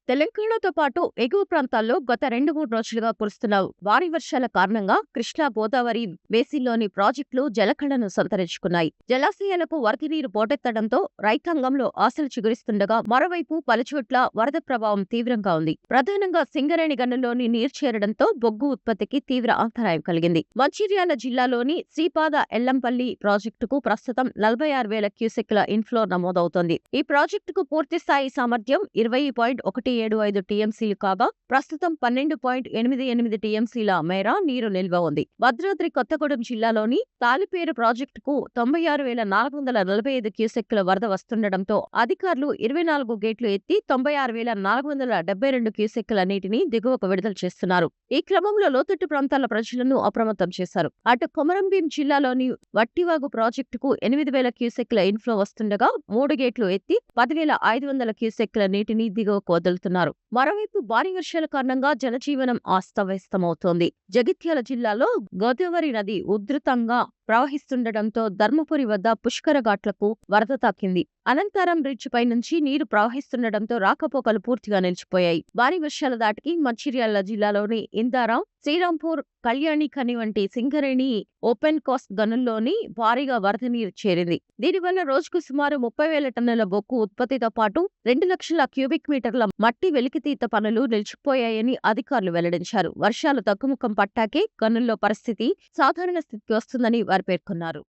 తెలంగాణతో పాటు ఎగువ ప్రాంతాల్లో గత 2-3 రోజులుగా కురుస్తున్న భారీ వర్షాల కారణంగా కృష్ణా గోదావరి బేసిన్లోని ప్రాజెక్టులు జలకళను సంతరించుకున్నాయి. జలాశయాలకు వరద నీరు పోటెత్తడంతో రైతాంగంలో ఆశలు చిగురిస్తుండగా మరోవైపు పలుచోట్ల వరద ప్రభావం తీవ్రంగా ఉంది. ప్రధానంగా సింగరేణి గనుల్లోని నీరు చేరడంతో బొగ్గు ఉత్పత్తికి తీవ్ర అంతరాయం కలిగింది. మంచిర్యాల జిల్లాలోని శ్రీపాద ఎల్లంపల్లి ప్రాజెక్టుకు ప్రస్తుతం 46,000 క్యూసెక్కుల ఇన్ఫ్లో నమోదవుతోంది. ఈ ప్రాజెక్టుకు పూర్తిస్థాయి సామర్థ్యం 20.175 టీఎంసీలు కాగా ప్రస్తుతం 12.88 టీఎంసీల మేర నీరు నిల్వ ఉంది. భద్రాద్రి కొత్తగూడెం జిల్లాలోని తాలిపేరు ప్రాజెక్టుకు 96,445 క్యూసెక్కుల వరద వస్తుండటంతో అధికారులు 24 గేట్లు ఎత్తి 96,472 క్యూసెక్కుల నీటిని దిగువకు విడుదల చేస్తున్నారు. ఈ క్రమంలో లోతట్టు ప్రాంతాల ప్రజలను అప్రమత్తం చేశారు. అటు కొమరంభీం జిల్లాలోని వట్టివాగు ప్రాజెక్టుకు 8,000 క్యూసెక్కుల ఇన్ఫ్లో వస్తుండగా 3 గేట్లు ఎత్తి 10,500 క్యూసెక్కుల నీటిని దిగువకు వదులుతున్నారు. మరోవైపు భారీ వర్షాల కారణంగా జనజీవనం అస్తవ్యస్తమవుతోంది. జగిత్యాల జిల్లాలో గోదావరి నది ఉధృతంగా ప్రవహిస్తుండటంతో ధర్మపురి వద్ద పుష్కర ఘాట్లకు వరద తాకింది. అనంతరం బ్రిడ్జ్ పై నుంచి నీరు ప్రవహిస్తుండటంతో రాకపోకలు పూర్తిగా నిలిచిపోయాయి. భారీ వర్షాల దాటికి మంచిర్యాల జిల్లాలోని ఇందారం, శ్రీరాంపూర్, కళ్యాణిఖని వంటి సింగరేణి ఓపెన్ కాస్ట్ గనుల్లోని భారీగా వరద నీరు చేరింది. దీనివల్ల రోజుకు సుమారు 30,000 టన్నుల బొగ్గు ఉత్పత్తితో పాటు 2 లక్షల క్యూబిక్ మీటర్ల మట్టి వెలికితీత పనులు నిలిచిపోయాయని అధికారులు వెల్లడించారు. వర్షాలు తగ్గుముఖం పట్టాకే గనుల్లో పరిస్థితి సాధారణ స్థితికి వస్తుందని వారు పేర్కొన్నారు.